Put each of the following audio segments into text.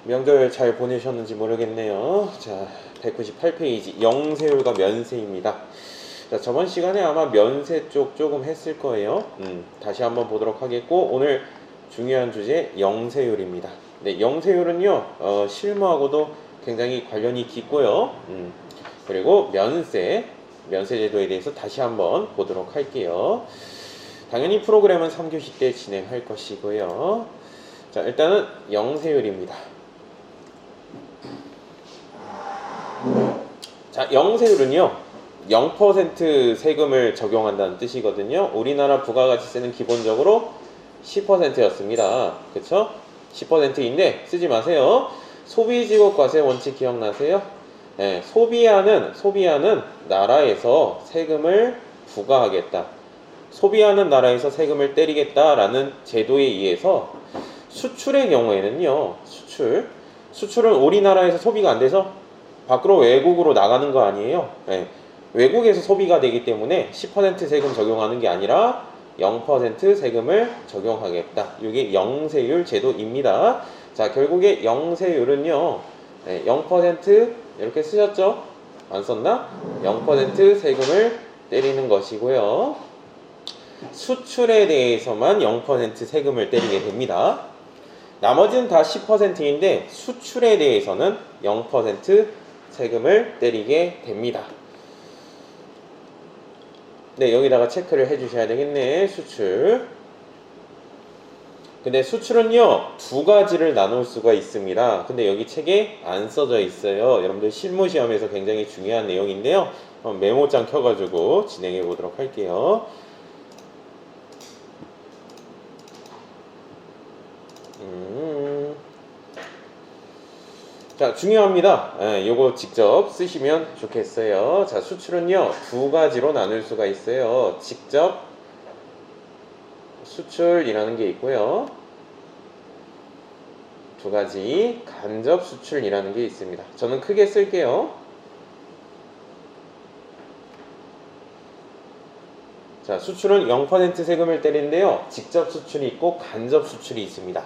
명절 잘 보내셨는지 모르겠네요. 자, 198페이지 영세율과 면세입니다. 자, 저번 시간에 아마 면세 쪽 조금 했을 거예요. 다시 한번 보도록 하겠고, 오늘 중요한 주제 영세율입니다. 네, 영세율은요 실무하고도 굉장히 관련이 깊고요. 그리고 면세 제도에 대해서 다시 한번 보도록 할게요. 당연히 프로그램은 3교시 때 진행할 것이고요. 자, 일단은 영세율입니다. 자, 영세율은요 0% 세금을 적용한다는 뜻이거든요. 우리나라 부가가치세는 기본적으로 10%였습니다. 그쵸? 10%인데 쓰지 마세요. 소비지급과세 원칙 기억나세요? 네, 소비하는 나라에서 세금을 부과하겠다. 소비하는 나라에서 세금을 때리겠다라는 제도에 의해서 수출의 경우에는요, 수출은 우리나라에서 소비가 안 돼서 밖으로 외국으로 나가는 거 아니에요. 네, 외국에서 소비가 되기 때문에 10% 세금 적용하는 게 아니라 0% 세금을 적용하겠다. 이게 영세율 제도입니다. 자, 결국에 영세율은요 0% 이렇게 쓰셨죠? 안 썼나? 0% 세금을 때리는 것이고요. 수출에 대해서만 0% 세금을 때리게 됩니다. 나머지는 다 10%인데 수출에 대해서는 0% 세금을 때리게 됩니다. 네, 여기다가 체크를 해주셔야 되겠네. 수출. 근데 수출은요 두 가지를 나눌 수가 있습니다. 근데 여기 책에 안 써져 있어요. 여러분들 실무시험에서 굉장히 중요한 내용인데요. 메모장 켜가지고 진행해 보도록 할게요. 자, 중요합니다. 요거 직접 쓰시면 좋겠어요. 자, 수출은요 두 가지로 나눌 수가 있어요. 직접 수출이라는 게 있고요, 두 가지 간접 수출이라는 게 있습니다. 저는 크게 쓸게요. 자, 수출은 0% 세금을 때리는데요, 직접 수출이 있고 간접 수출이 있습니다.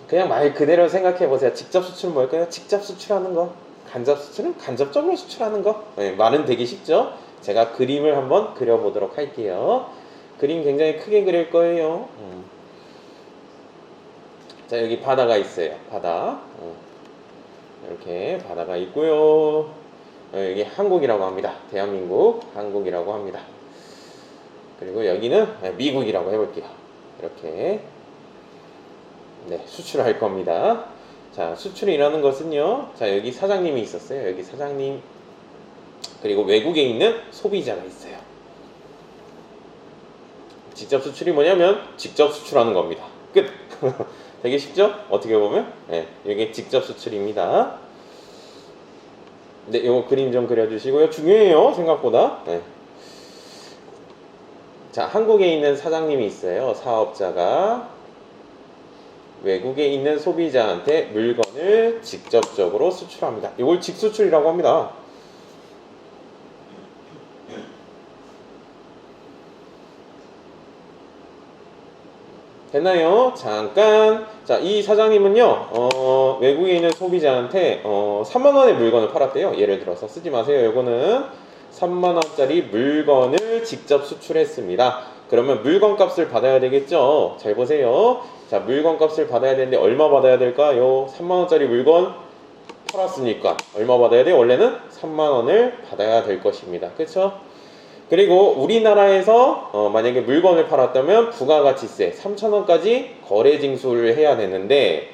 그냥 말 그대로 생각해 보세요. 직접 수출은 뭘까요? 직접 수출하는 거. 간접 수출은 간접적으로 수출하는 거. 네, 말은 되게 쉽죠? 제가 그림을 한번 그려보도록 할게요. 그림 굉장히 크게 그릴 거예요. 자, 여기 바다가 있어요. 바다. 이렇게 바다가 있고요. 여기 한국이라고 합니다. 대한민국, 한국이라고 합니다. 그리고 여기는 미국이라고 해볼게요. 이렇게. 네, 수출할 겁니다. 자, 수출이라는 것은요, 자, 여기 사장님이 있었어요. 여기 사장님. 그리고 외국에 있는 소비자가 있어요. 직접 수출이 뭐냐면 직접 수출하는 겁니다. 끝. 되게 쉽죠? 어떻게 보면 네, 이게 직접 수출입니다. 네, 이거 그림 좀 그려주시고요. 중요해요, 생각보다. 네. 자, 한국에 있는 사장님이 있어요. 사업자가 외국에 있는 소비자한테 물건을 직접적으로 수출합니다. 이걸 직수출이라고 합니다. 됐나요? 잠깐. 자, 이 사장님은요 외국에 있는 소비자한테 3만원의 물건을 팔았대요. 예를 들어서 쓰지 마세요. 이거는 3만원짜리 물건을 직접 수출했습니다. 그러면 물건 값을 받아야 되겠죠? 잘 보세요. 자, 물건 값을 받아야 되는데 얼마 받아야 될까요? 3만원짜리 물건 팔았으니까 얼마 받아야 돼요? 원래는 3만원을 받아야 될 것입니다. 그쵸? 그리고 우리나라에서 만약에 물건을 팔았다면 부가가치세 3,000원까지 거래 징수를 해야 되는데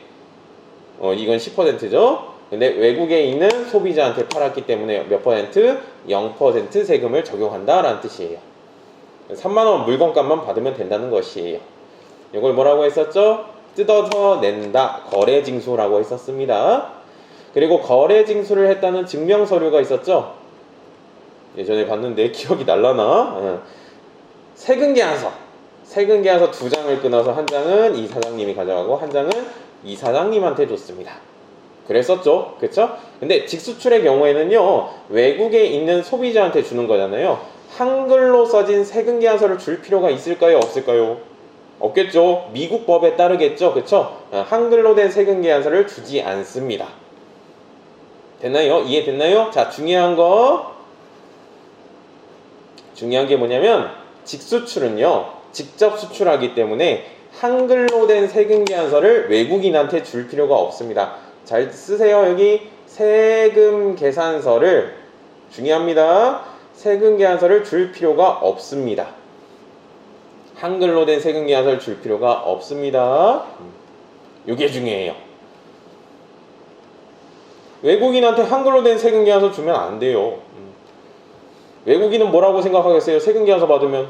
이건 10%죠. 근데 외국에 있는 소비자한테 팔았기 때문에 몇 퍼센트? 0% 세금을 적용한다라는 뜻이에요. 3만원 물건값만 받으면 된다는 것이에요. 이걸 뭐라고 했었죠? 뜯어서 낸다, 거래징수라고 했었습니다. 그리고 거래징수를 했다는 증명서류가 있었죠? 예전에 봤는데 기억이 날라나? 세금계약서 2장을 끊어서 한 장은 이 사장님이 가져가고 한 장은 이 사장님한테 줬습니다. 그랬었죠, 그쵸? 근데 직수출의 경우에는요 외국에 있는 소비자한테 주는 거잖아요. 한글로 써진 세금계약서를 줄 필요가 있을까요, 없을까요? 없겠죠. 미국 법에 따르겠죠. 그쵸? 한글로 된 세금 계산서를 주지 않습니다. 됐나요? 이해됐나요? 자, 중요한 게 뭐냐면 직수출은요, 직접 수출하기 때문에 한글로 된 세금 계산서를 외국인한테 줄 필요가 없습니다. 잘 쓰세요. 여기 세금 계산서를, 중요합니다. 세금 계산서를 줄 필요가 없습니다. 한글로 된 세금 계산서를 줄 필요가 없습니다. 이게 중요해요. 외국인한테 한글로 된 세금 계산서 주면 안 돼요. 외국인은 뭐라고 생각하겠어요? 세금 계산서 받으면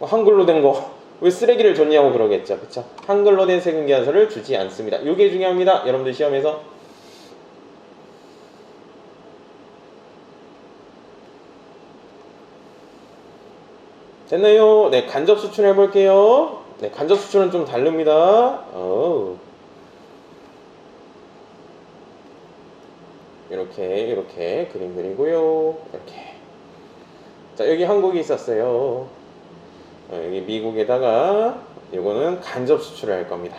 한글로 된 거 왜 쓰레기를 줬냐고 그러겠죠. 그쵸? 한글로 된 세금 계산서를 주지 않습니다. 이게 중요합니다. 여러분들 시험에서. 됐나요? 네, 간접 수출 해볼게요. 네, 간접 수출은 좀 다릅니다. 이렇게 그림 그리고요. 이렇게. 자, 여기 한국이 있었어요. 여기 미국에다가 이거는 간접 수출을 할 겁니다.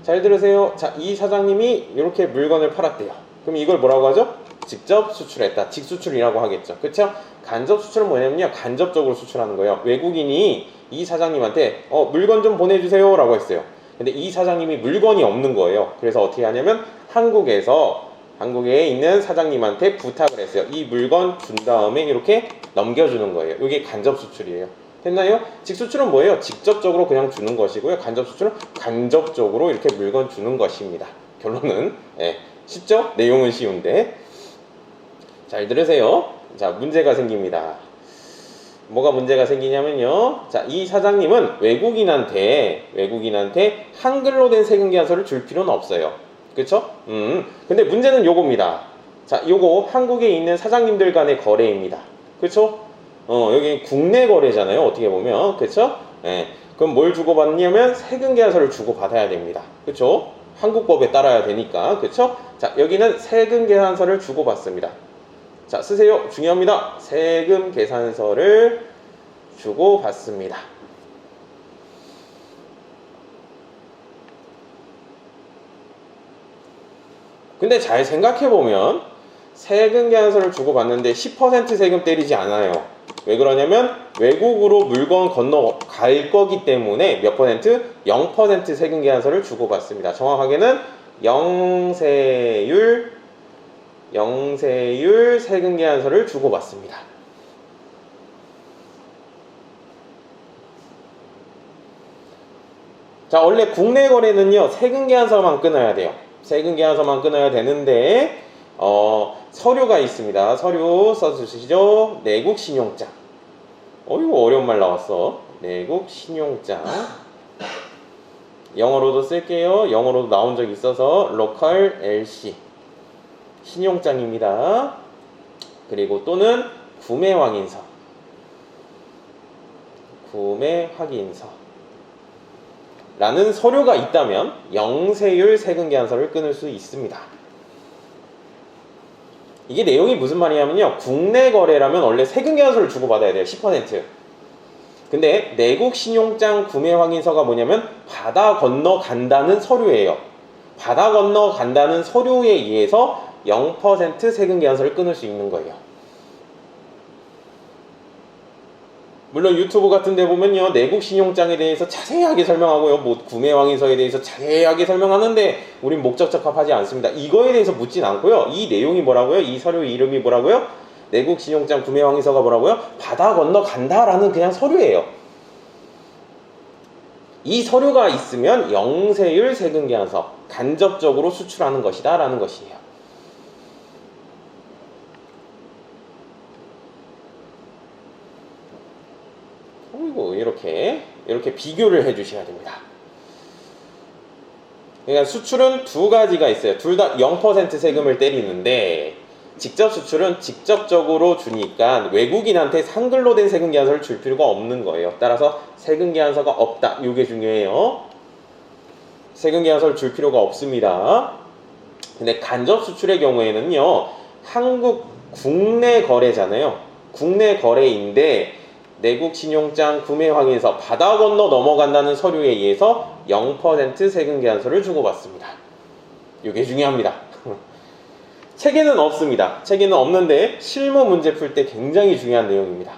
잘 들으세요. 자, 이 사장님이 이렇게 물건을 팔았대요. 그럼 이걸 뭐라고 하죠? 직접 수출했다. 직수출이라고 하겠죠. 그쵸? 간접 수출은 뭐냐면요, 간접적으로 수출하는 거예요. 외국인이 이 사장님한테 물건 좀 보내주세요 라고 했어요. 근데 이 사장님이 물건이 없는 거예요. 그래서 어떻게 하냐면 한국에 있는 사장님한테 부탁을 했어요. 이 물건 준 다음에 이렇게 넘겨주는 거예요. 이게 간접 수출이에요. 됐나요? 직수출은 뭐예요? 직접적으로 그냥 주는 것이고요. 간접 수출은 간접적으로 이렇게 물건 주는 것입니다. 결론은 쉽죠? 내용은 쉬운데. 잘 들으세요. 자, 문제가 생깁니다. 뭐가 문제가 생기냐면요, 자, 이 사장님은 외국인한테 한글로 된 세금 계산서를 줄 필요는 없어요. 그쵸? 근데 문제는 요겁니다. 자, 요거 한국에 있는 사장님들 간의 거래입니다. 그쵸? 여기 국내 거래잖아요. 어떻게 보면. 그쵸? 그럼 뭘 주고받냐면 세금 계산서를 주고받아야 됩니다. 그쵸? 한국법에 따라야 되니까. 그쵸? 자, 여기는 세금 계산서를 주고받습니다. 자, 쓰세요. 중요합니다. 세금 계산서를 주고받습니다. 근데 잘 생각해보면 세금 계산서를 주고받는데 10% 세금 때리지 않아요. 왜 그러냐면 외국으로 물건 건너갈 거기 때문에 몇 퍼센트? 0% 세금 계산서를 주고받습니다. 정확하게는 영세율 세금 계산서를 주고받습니다. 자, 원래 국내 거래는요, 세금 계산서만 끊어야 돼요. 세금 계산서만 끊어야 되는데 서류가 있습니다. 서류 써주시죠. 내국 신용장. 이거 어려운 말 나왔어. 내국 신용장. 영어로도 쓸게요. 영어로도 나온 적 있어서 로컬 LC 신용장입니다. 그리고 또는 구매 확인서 라는 서류가 있다면 영세율 세금 계산서를 끊을 수 있습니다. 이게 내용이 무슨 말이냐면요, 국내 거래라면 원래 세금 계산서를 주고받아야 돼요. 10%. 근데 내국 신용장 구매 확인서가 뭐냐면 바다 건너간다는 서류예요. 바다 건너간다는 서류에 의해서 0% 세금 계산서를 끊을 수 있는 거예요. 물론 유튜브 같은 데 보면요, 내국 신용장에 대해서 자세하게 설명하고요, 뭐 구매 확인서에 대해서 자세하게 설명하는데 우린 목적 적합하지 않습니다. 이거에 대해서 묻진 않고요. 이 내용이 뭐라고요? 이 서류 이름이 뭐라고요? 내국 신용장 구매 확인서가 뭐라고요? 바다 건너간다라는 그냥 서류예요. 이 서류가 있으면 영세율 세금 계산서, 간접적으로 수출하는 것이다 라는 것이에요. 그리고 이렇게 비교를 해주셔야 됩니다. 그러니까 수출은 두 가지가 있어요. 둘 다 0% 세금을 때리는데 직접 수출은 직접적으로 주니까 외국인한테 한글로 된 세금 계산서를 줄 필요가 없는 거예요. 따라서 세금 계산서가 없다. 이게 중요해요. 세금 계산서를 줄 필요가 없습니다. 근데 간접 수출의 경우에는요, 한국 국내 거래잖아요. 국내 거래인데 내국 신용장 구매 확인서 바다 건너 넘어간다는 서류에 의해서 0% 세금 계산서를 주고받습니다. 이게 중요합니다. 책에는 없습니다. 책에는 없는데 실무 문제 풀 때 굉장히 중요한 내용입니다.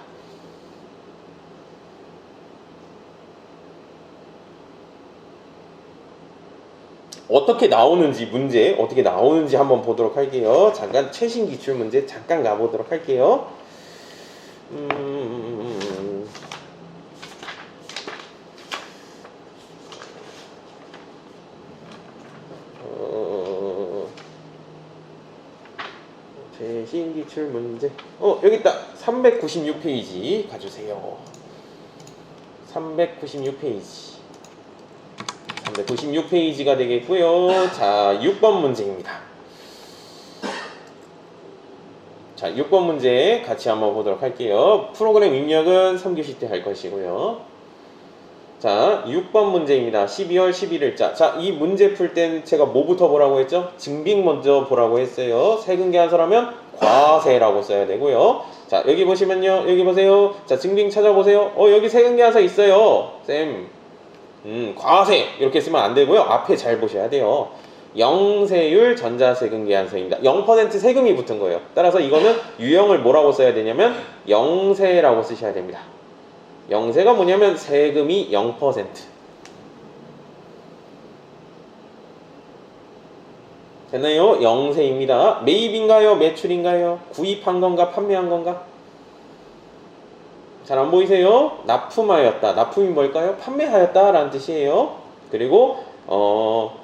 어떻게 나오는지 문제 어떻게 나오는지 한번 보도록 할게요. 잠깐 최신 기출 문제 잠깐 가보도록 할게요. 최신 기출 문제 여기 있다. 396페이지 가주세요. 396페이지가 되겠고요. 자, 6번 문제입니다. 자, 6번 문제 같이 한번 보도록 할게요. 프로그램 입력은 3교시 때 할 것이고요. 자, 6번 문제입니다. 12월 11일자. 자, 이 문제 풀 땐 제가 뭐부터 보라고 했죠? 증빙 먼저 보라고 했어요. 세금 계산서라면 과세라고 써야 되고요. 자, 여기 보시면요. 여기 보세요. 자, 증빙 찾아보세요. 여기 세금 계산서 있어요. 쌤. 과세 이렇게 쓰면 안 되고요. 앞에 잘 보셔야 돼요. 영세율 전자세금 계산서입니다. 0% 세금이 붙은 거예요. 따라서 이거는 유형을 뭐라고 써야 되냐면 영세라고 쓰셔야 됩니다. 영세가 뭐냐면 세금이 0%. 됐나요? 영세입니다. 매입인가요? 매출인가요? 구입한 건가? 판매한 건가? 잘 안 보이세요? 납품하였다. 납품이 뭘까요? 판매하였다 라는 뜻이에요. 그리고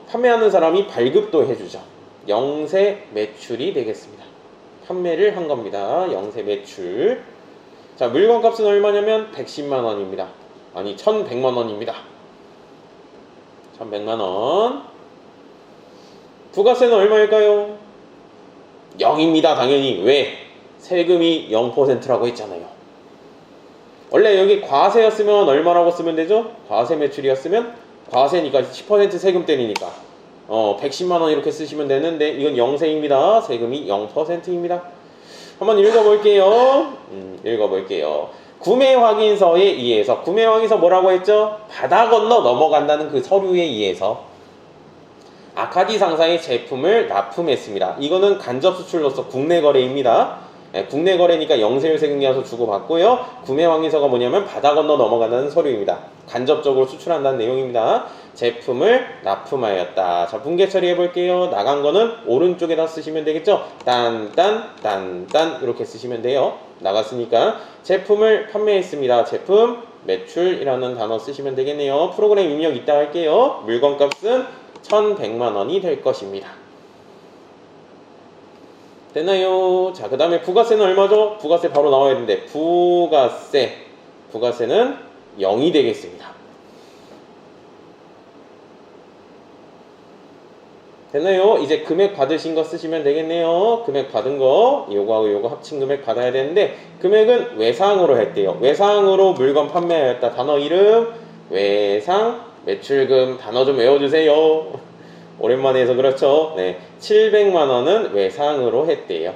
판매하는 사람이 발급도 해주죠. 영세 매출이 되겠습니다. 판매를 한 겁니다. 영세 매출. 자, 물건 값은 얼마냐면 110만 원입니다. 아니 1100만 원입니다. 1100만 원. 부가세는 얼마일까요? 0입니다. 당연히. 왜? 세금이 0%라고 했잖아요. 원래 여기 과세였으면 얼마라고 쓰면 되죠? 과세 매출이었으면 과세니까 10% 세금 때리니까 110만 원 이렇게 쓰시면 되는데 이건 영세입니다. 세금이 0%입니다. 한번 읽어볼게요. 구매 확인서에 의해서 구매 확인서 뭐라고 했죠? 바다 건너 넘어간다는 그 서류에 의해서 아카디 상사의 제품을 납품했습니다. 이거는 간접 수출로서 국내 거래입니다. 국내 거래니까 영세율 세금 계산서 주고받고요. 구매 확인서가 뭐냐면 바다 건너 넘어간다는 서류입니다. 간접적으로 수출한다는 내용입니다. 제품을 납품하였다. 자, 분계 처리해 볼게요. 나간 거는 오른쪽에다 쓰시면 되겠죠? 딴 이렇게 쓰시면 돼요. 나갔으니까 제품을 판매했습니다. 제품 매출이라는 단어 쓰시면 되겠네요. 프로그램 입력 이따 할게요. 물건 값은 1100만 원이 될 것입니다. 됐나요? 자, 그 다음에 부가세는 얼마죠? 부가세 바로 나와야 되는데 부가세는 0이 되겠습니다. 됐나요? 이제 금액 받으신 거 쓰시면 되겠네요. 금액 받은 거 요거하고 요거 합친 금액 받아야 되는데 금액은 외상으로 했대요. 외상으로 물건 판매하였다. 단어 이름 외상 매출금 단어 좀 외워주세요. 오랜만에 해서 그렇죠. 네, 700만 원은 외상으로 했대요.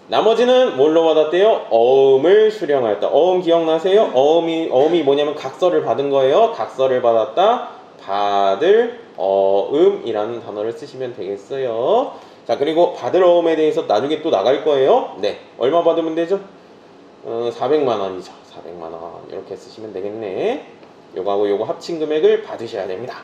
나머지는 뭘로 받았대요? 어음을 수령하였다. 어음 기억나세요? 어음이 뭐냐면 각서를 받은 거예요. 각서를 받았다. 받을 어음이라는 단어를 쓰시면 되겠어요. 자, 그리고 받을 어음에 대해서 나중에 또 나갈 거예요. 네, 얼마 받으면 되죠? 400만 원이죠. 400만 원 이렇게 쓰시면 되겠네. 요거하고 요거 합친 금액을 받으셔야 됩니다.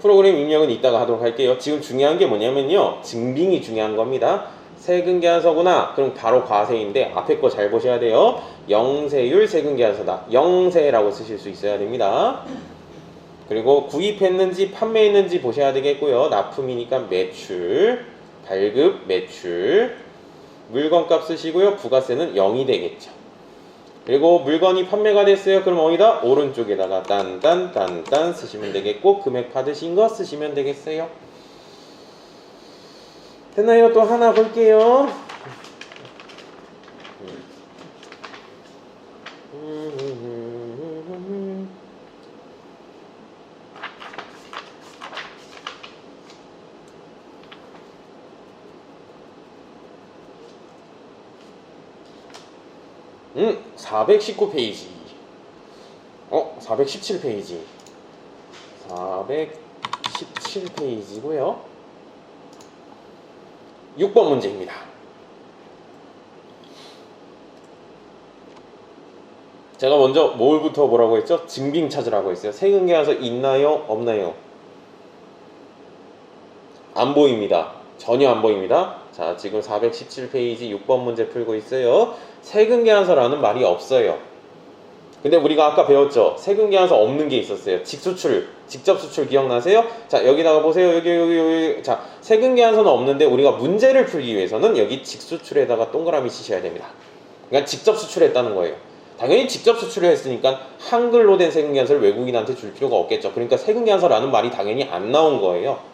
프로그램 입력은 이따가 하도록 할게요. 지금 중요한 게 뭐냐면요. 증빙이 중요한 겁니다. 세금 계산서구나. 그럼 바로 과세인데 앞에 거 잘 보셔야 돼요. 영세율 세금 계산서다. 영세라고 쓰실 수 있어야 됩니다. 그리고 구입했는지 판매했는지 보셔야 되겠고요. 납품이니까 매출, 발급 매출, 물건값 쓰시고요. 부가세는 0이 되겠죠. 그리고 물건이 판매가 됐어요. 그럼 어디다? 오른쪽에다가 딴 쓰시면 되겠고 금액 받으신 거 쓰시면 되겠어요. 됐나요? 또 하나 볼게요. 419페이지. 417페이지. 417페이지고요. 6번 문제입니다. 제가 먼저 뭘부터 뭐라고 했죠? 증빙 찾으라고 했어요. 세근계산서 있나요? 없나요? 안 보입니다. 전혀 안 보입니다. 자, 지금 417페이지 6번 문제 풀고 있어요. 세근계산서라는 말이 없어요. 근데 우리가 아까 배웠죠? 세근계산서 없는 게 있었어요. 직수출, 직접 수출 기억나세요? 자, 여기다가 보세요. 여기. 자, 세근계산서는 없는데 우리가 문제를 풀기 위해서는 여기 직수출에다가 동그라미 치셔야 됩니다. 그러니까 직접 수출했다는 거예요. 당연히 직접 수출을 했으니까 한글로 된 세근계산서를 외국인한테 줄 필요가 없겠죠. 그러니까 세근계산서라는 말이 당연히 안 나온 거예요.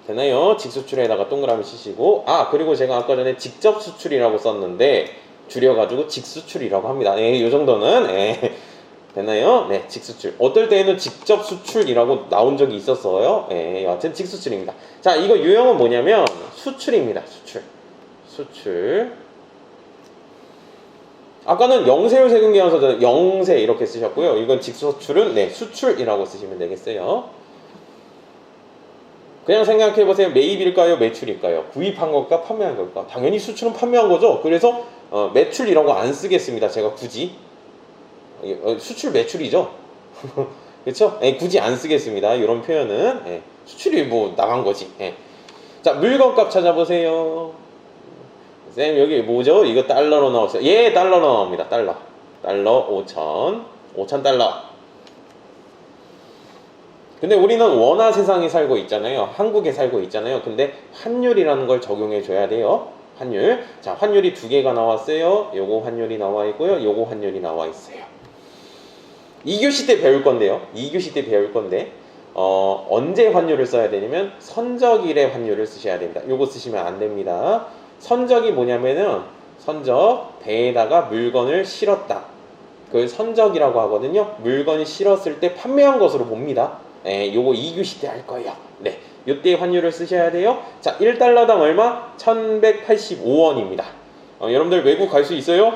되나요? 직수출에다가 동그라미 치시고, 그리고 제가 아까 전에 직접 수출이라고 썼는데 줄여가지고 직수출이라고 합니다. 네, 요 정도는 되나요? 네, 직수출. 어떨 때에는 직접 수출이라고 나온 적이 있었어요. 여하튼 직수출입니다. 자, 이거 유형은 뭐냐면 수출입니다. 수출. 아까는 영세율 세금계산서는 영세 이렇게 쓰셨고요. 이건 직수출은 수출이라고 쓰시면 되겠어요. 그냥 생각해보세요. 매입일까요? 매출일까요? 구입한 걸까? 판매한 걸까? 당연히 수출은 판매한 거죠. 그래서 매출 이런 거 안 쓰겠습니다. 제가 굳이. 수출 매출이죠. 그렇죠? 굳이 안 쓰겠습니다. 이런 표현은. 수출이 뭐 나간 거지. 자, 물건값 찾아보세요. 쌤, 여기 뭐죠? 이거 달러로 나왔어요. 달러로 나옵니다. 달러 5,000달러. 근데 우리는 원화 세상에 살고 있잖아요. 한국에 살고 있잖아요. 근데 환율이라는 걸 적용해 줘야 돼요. 환율. 자, 환율이 두 개가 나왔어요. 요거 환율이 나와 있고요. 요거 환율이 나와 있어요. 2교시 때 배울 건데요. 2교시 때 배울 건데 언제 환율을 써야 되냐면 선적일의 환율을 쓰셔야 됩니다. 요거 쓰시면 안 됩니다. 선적이 뭐냐면은 선적 배에다가 물건을 실었다. 그걸 선적이라고 하거든요. 물건이 실었을 때 판매한 것으로 봅니다. 요거 2교시 때 할 거예요. 네, 요때 환율을 쓰셔야 돼요. 자, 1달러당 얼마? 1185원입니다. 여러분들 외국 갈 수 있어요?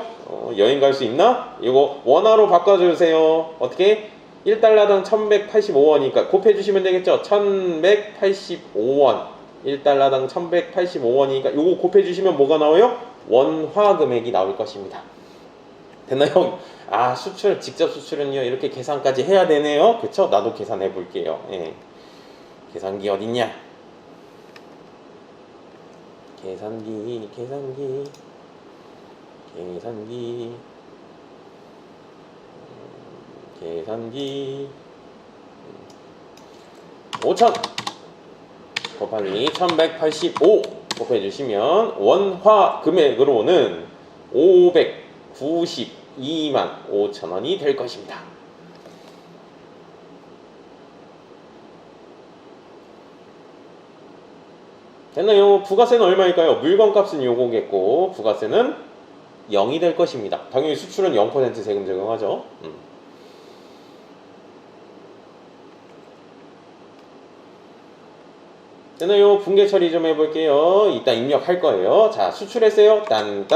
여행 갈 수 있나? 이거 원화로 바꿔주세요. 어떻게? 1달러당 1185원이니까 곱해주시면 되겠죠? 1185원. 1달러당 1185원이니까 요거 곱해주시면 뭐가 나와요? 원화 금액이 나올 것입니다. 됐나요? 수출, 직접 수출은요, 이렇게 계산까지 해야 되네요. 그쵸? 나도 계산해 볼게요. 계산기 어딨냐? 계산기 5,000 곱하기 1185 곱해주시면 원화 금액으로는 592만 5천원이 될 것입니다. 됐나요? 부가세는 얼마일까요? 물건값은 요거겠고 부가세는 0이 될 것입니다. 당연히 수출은 0% 세금 적용하죠. 됐나요? 분계 처리 좀 해볼게요. 이따 입력할 거예요. 자, 수출했어요. 딴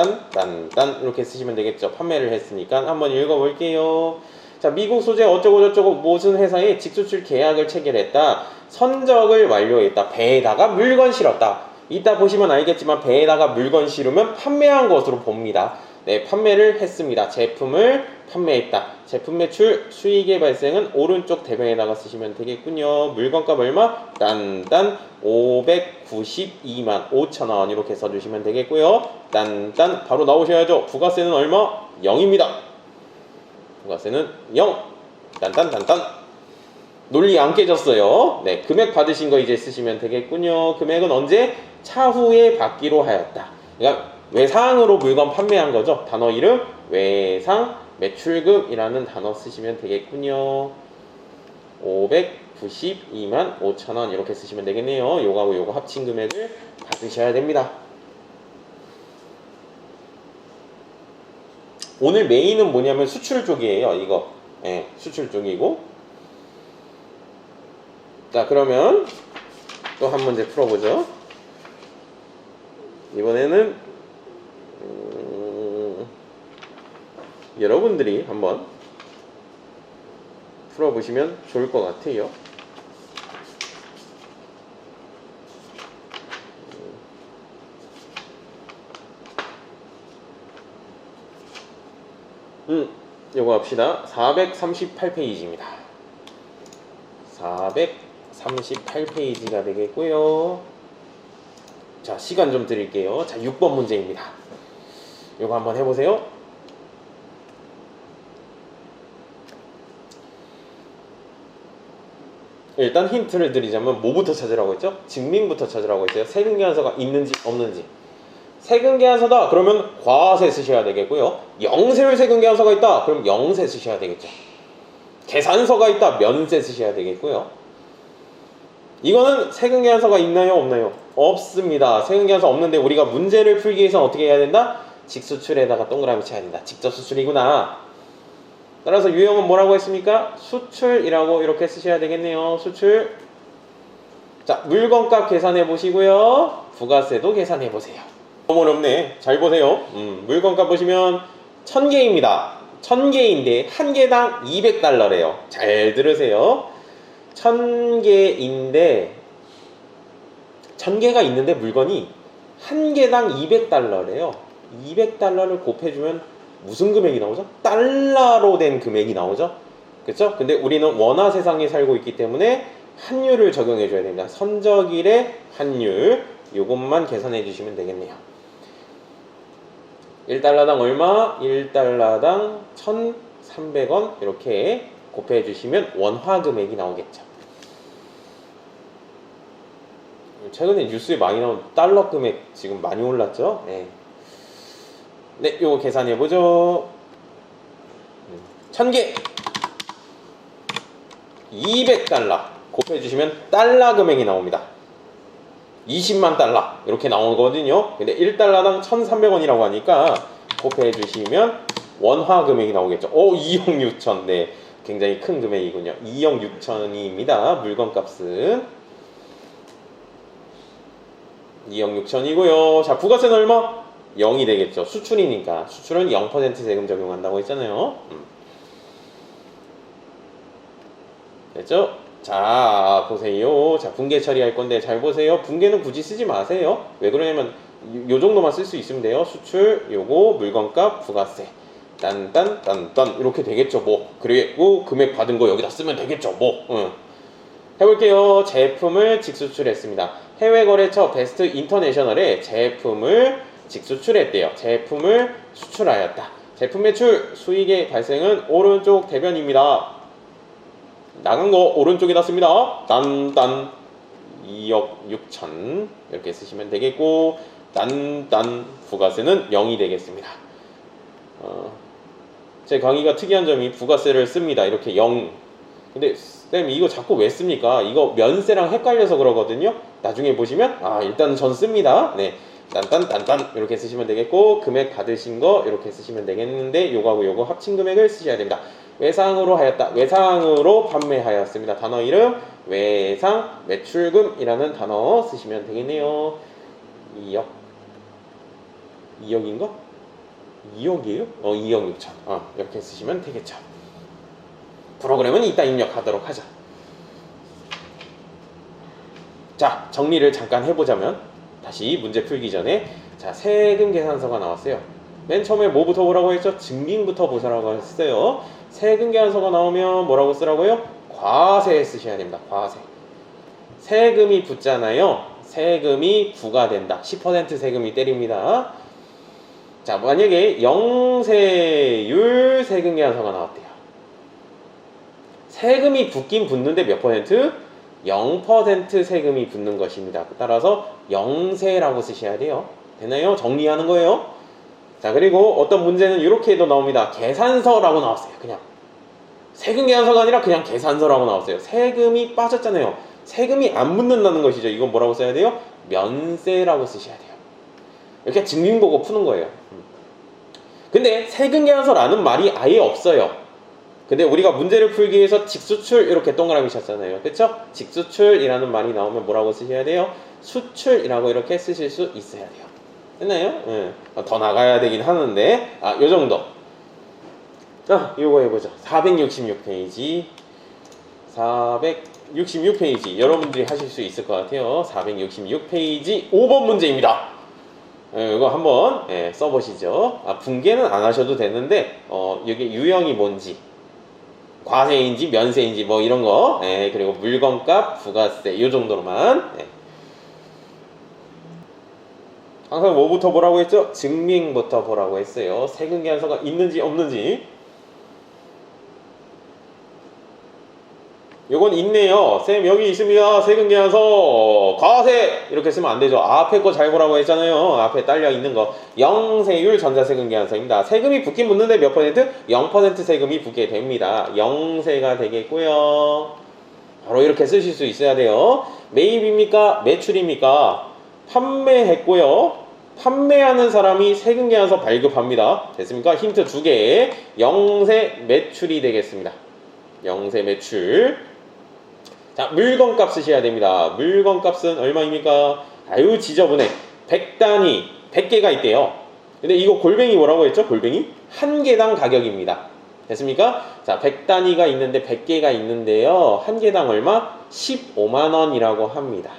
이렇게 쓰시면 되겠죠. 판매를 했으니까 한번 읽어볼게요. 자, 미국 소재 어쩌고저쩌고 무슨 회사에 직수출 계약을 체결했다. 선적을 완료했다. 배에다가 물건 실었다. 이따 보시면 알겠지만 배에다가 물건 실으면 판매한 것으로 봅니다. 네, 판매를 했습니다. 제품을 판매했다. 제품 매출 수익의 발생은 오른쪽 대변에다가 쓰시면 되겠군요. 물건값 얼마? 딴 592만 5천원 이렇게 써주시면 되겠고요. 딴 바로 나오셔야죠. 부가세는 얼마? 0입니다. 부가세는 0. 딴 논리 안 깨졌어요. 네, 금액 받으신 거 이제 쓰시면 되겠군요. 금액은 언제? 차후에 받기로 하였다. 그러니까 외상으로 물건 판매한 거죠. 단어 이름 외상 매출금이라는 단어 쓰시면 되겠군요. 592만 5천원 이렇게 쓰시면 되겠네요. 요거하고 요거 합친 금액을 받으셔야 됩니다. 오늘 메인은 뭐냐면 수출 쪽이에요. 이거 수출 쪽이고. 자, 그러면 또 한 문제 풀어보죠. 이번에는 여러분들이 한번 풀어보시면 좋을 것 같아요. 요거 합시다. 438페이지입니다. 438페이지가 되겠고요. 자, 시간 좀 드릴게요. 자, 6번 문제입니다. 요거 한번 해보세요. 일단 힌트를 드리자면 뭐부터 찾으라고 했죠? 증명부터 찾으라고 했어요. 세근계한서가 있는지 없는지. 세근계한서다 그러면 과세 쓰셔야 되겠고요. 영세율 세근계한서가 있다 그럼 영세 쓰셔야 되겠죠. 계산서가 있다 면세 쓰셔야 되겠고요. 이거는 세근계한서가 있나요 없나요? 없습니다. 세근계한서 없는데 우리가 문제를 풀기 위해서 어떻게 해야 된다? 직수출에다가 동그라미 쳐야 된다. 직접 수출이구나. 따라서 유형은 뭐라고 했습니까? 수출이라고 이렇게 쓰셔야 되겠네요. 수출. 자, 물건값 계산해 보시고요. 부가세도 계산해 보세요. 너무 어렵네. 잘 보세요. 물건값 보시면 1000개입니다. 1000개인데 한 개당 200달러래요. 잘 들으세요. 1000개인데 1000개가 있는데 물건이 한 개당 200달러래요. 200달러를 곱해주면 무슨 금액이 나오죠? 달러로 된 금액이 나오죠. 그렇죠? 근데 우리는 원화 세상에 살고 있기 때문에 환율을 적용해 줘야 됩니다. 선적일의 환율 요것만 계산해 주시면 되겠네요. 1달러당 얼마? 1달러당 1,300원 이렇게 곱해 주시면 원화 금액이 나오겠죠. 최근에 뉴스에 많이 나온 달러 금액 지금 많이 올랐죠? 네. 네, 요거 계산해 보죠. 1000개 200달러 곱해 주시면 달러 금액이 나옵니다. 20만 달러 이렇게 나오거든요. 근데 1달러당 1,300원이라고 하니까 곱해 주시면 원화 금액이 나오겠죠. 2억 6천. 네, 굉장히 큰 금액이군요. 2억 6천입니다. 물건값은 2억 6천이고요. 자, 부가세는 얼마? 0이 되겠죠. 수출이니까. 수출은 0% 세금 적용한다고 했잖아요. 됐죠? 자, 보세요. 자, 분계 처리할 건데 잘 보세요. 분계는 굳이 쓰지 마세요. 왜 그러냐면 요 정도만 쓸 수 있으면 돼요. 수출, 요거, 물건값, 부가세. 딴딴딴딴 이렇게 되겠죠. 뭐. 그리고 금액 받은 거 여기다 쓰면 되겠죠. 뭐. 해볼게요. 제품을 직수출했습니다. 해외거래처 베스트 인터내셔널에 제품을 직수출했대요. 제품을 수출하였다. 제품 매출 수익의 발생은 오른쪽 대변입니다. 나간 거 오른쪽에다 씁니다. 딴딴 2억 6천 이렇게 쓰시면 되겠고 딴딴 부가세는 0이 되겠습니다. 제 강의가 특이한 점이 부가세를 씁니다. 이렇게 0. 근데 쌤 이거 자꾸 왜 씁니까? 이거 면세랑 헷갈려서 그러거든요. 나중에 보시면 일단 전 씁니다. 네, 딴딴딴딴 이렇게 쓰시면 되겠고 금액 받으신 거 이렇게 쓰시면 되겠는데 요거하고 요거 합친 금액을 쓰셔야 됩니다. 외상으로 하였다. 외상으로 판매하였습니다. 단어 이름 외상 매출금이라는 단어 쓰시면 되겠네요. 2억인가? 2억이에요? 2억 6천. 이렇게 쓰시면 되겠죠. 프로그램은 이따 입력하도록 하자. 자, 정리를 잠깐 해보자면 다시 문제 풀기 전에 자, 세금 계산서가 나왔어요. 맨 처음에 뭐부터 보라고 했죠? 증빙부터 보라고 했어요. 세금 계산서가 나오면 뭐라고 쓰라고요? 과세 쓰셔야 됩니다. 과세. 세금이 붙잖아요. 세금이 부과된다. 10% 세금이 때립니다. 자, 만약에 영세율 세금 계산서가 나왔대요. 세금이 붙긴 붙는데 몇 퍼센트? 0% 세금이 붙는 것입니다. 따라서 영세라고 쓰셔야 돼요. 되나요? 정리하는 거예요. 자, 그리고 어떤 문제는 이렇게도 나옵니다. 계산서라고 나왔어요. 그냥 세금 계산서가 아니라 그냥 계산서라고 나왔어요. 세금이 빠졌잖아요. 세금이 안 붙는다는 것이죠. 이건 뭐라고 써야 돼요? 면세라고 쓰셔야 돼요. 이렇게 증빙 보고 푸는 거예요. 근데 세금 계산서라는 말이 아예 없어요. 근데 우리가 문제를 풀기 위해서 직수출 이렇게 동그라미 쳤잖아요. 그쵸? 직수출이라는 말이 나오면 뭐라고 쓰셔야 돼요? 수출이라고 이렇게 쓰실 수 있어야 돼요. 됐나요? 예. 더 나가야 되긴 하는데 요 정도. 자, 요거 해보자. 466페이지 466페이지 여러분들이 하실 수 있을 것 같아요. 466페이지 5번 문제입니다. 이거 한번 써보시죠. 붕괴는 안 하셔도 되는데 여기 유형이 뭔지, 과세인지 면세인지 뭐 이런 거, 그리고 물건값, 부가세 요 정도로만. 항상 뭐부터 보라고 했죠? 증빙부터 보라고 했어요. 세금계산서가 있는지 없는지. 요건 있네요. 쌤 여기 있습니다. 세금계산서 과세 이렇게 쓰면 안 되죠. 앞에 거 잘 보라고 했잖아요. 앞에 딸려 있는 거 영세율 전자세금계산서입니다. 세금이 붙긴 붙는데 몇 퍼센트? 0% 세금이 붙게 됩니다. 영세가 되겠고요. 바로 이렇게 쓰실 수 있어야 돼요. 매입입니까? 매출입니까? 판매했고요. 판매하는 사람이 세금계산서 발급합니다. 됐습니까? 힌트 2개. 영세 매출이 되겠습니다. 영세 매출. 자, 물건값 쓰셔야 됩니다. 물건값은 얼마입니까? 아유 지저분해. 100단위 100개가 있대요. 근데 이거 골뱅이 뭐라고 했죠? 골뱅이? 한 개당 가격입니다. 됐습니까? 자, 100단위가 있는데 100개가 있는데요. 한 개당 얼마? 15만원이라고 합니다.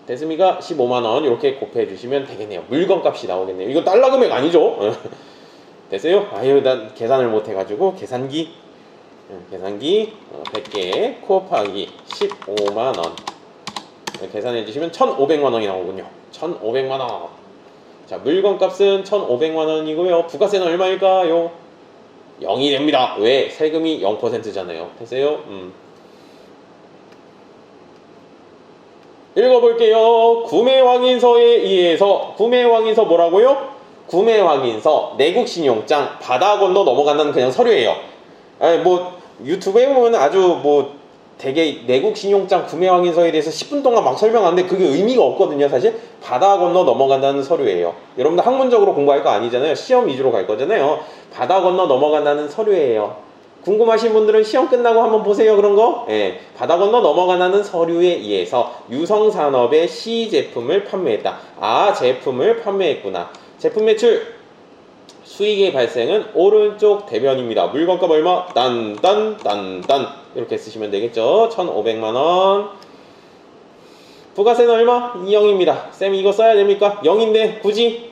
됐습니까? 15만원 이렇게 곱해 주시면 되겠네요. 물건값이 나오겠네요. 이거 달러 금액 아니죠? 됐어요? 아유 난 계산을 못 해가지고 계산기 100개 곱하기 15만원 계산해 주시면 1,500만원이 나오군요. 1,500만원. 자, 물건값은 1,500만원이고요. 부가세는 얼마일까요? 0이 됩니다. 왜? 세금이 0%잖아요. 됐어요? 읽어볼게요. 구매확인서에 의해서, 구매확인서 뭐라고요? 구매확인서, 내국신용장, 바다 건너 넘어간다는 그냥 서류예요. 아니, 뭐 유튜브에 보면 아주 뭐 되게 내국신용장 구매확인서에 대해서 10분 동안 막 설명하는데 그게 의미가 없거든요. 사실 바다 건너 넘어간다는 서류예요. 여러분들 학문적으로 공부할 거 아니잖아요. 시험 위주로 갈 거잖아요. 바다 건너 넘어간다는 서류예요. 궁금하신 분들은 시험 끝나고 한번 보세요. 그런 거. 바다 건너 넘어간다는 서류에 의해서 유성산업의 시제품을 판매했다. 제품을 판매했구나. 제품 매출 수익의 발생은 오른쪽 대변입니다. 물건값 얼마? 딴딴딴딴 이렇게 쓰시면 되겠죠. 1,500만원. 부가세는 얼마? 0입니다. 쌤 이거 써야 됩니까? 0인데 굳이?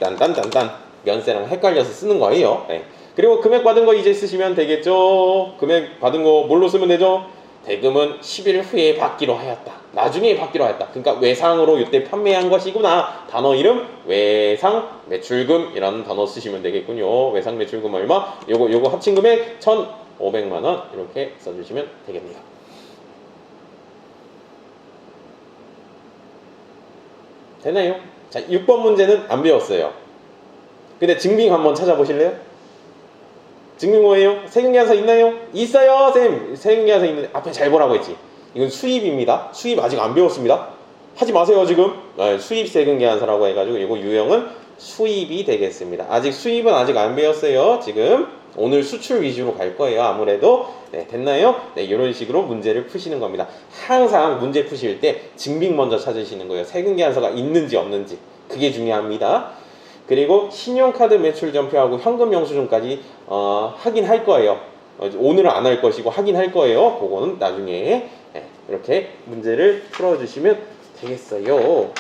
딴딴딴딴 면세랑 헷갈려서 쓰는 거예요. 그리고 금액 받은 거 이제 쓰시면 되겠죠. 금액 받은 거 뭘로 쓰면 되죠? 대금은 10일 후에 받기로 하였다. 나중에 받기로 하였다. 그러니까 외상으로 이때 판매한 것이구나. 단어 이름 외상 매출금 이라는 단어 쓰시면 되겠군요. 외상 매출금 얼마? 요거 합친 금액 1,500만원 이렇게 써주시면 되겠네요. 되나요? 자, 6번 문제는 안 배웠어요. 근데 증빙 한번 찾아보실래요? 증빙 뭐예요? 세금계산서 있나요? 있어요 쌤. 세금계산서 있는데 앞에 잘 보라고 했지. 이건 수입입니다. 수입 아직 안 배웠습니다. 하지 마세요 지금. 수입 세금계산서라고 해가지고 이거 유형은 수입이 되겠습니다. 아직 수입은 아직 안 배웠어요. 지금 오늘 수출 위주로 갈 거예요. 아무래도. 됐나요? 이런 식으로 문제를 푸시는 겁니다. 항상 문제 푸실 때 증빙 먼저 찾으시는 거예요. 세금계산서가 있는지 없는지. 그게 중요합니다. 그리고 신용카드 매출 전표하고 현금 영수증까지 확인할 거예요. 오늘은 안 할 것이고 확인할 거예요. 그거는 나중에 이렇게 문제를 풀어주시면 되겠어요.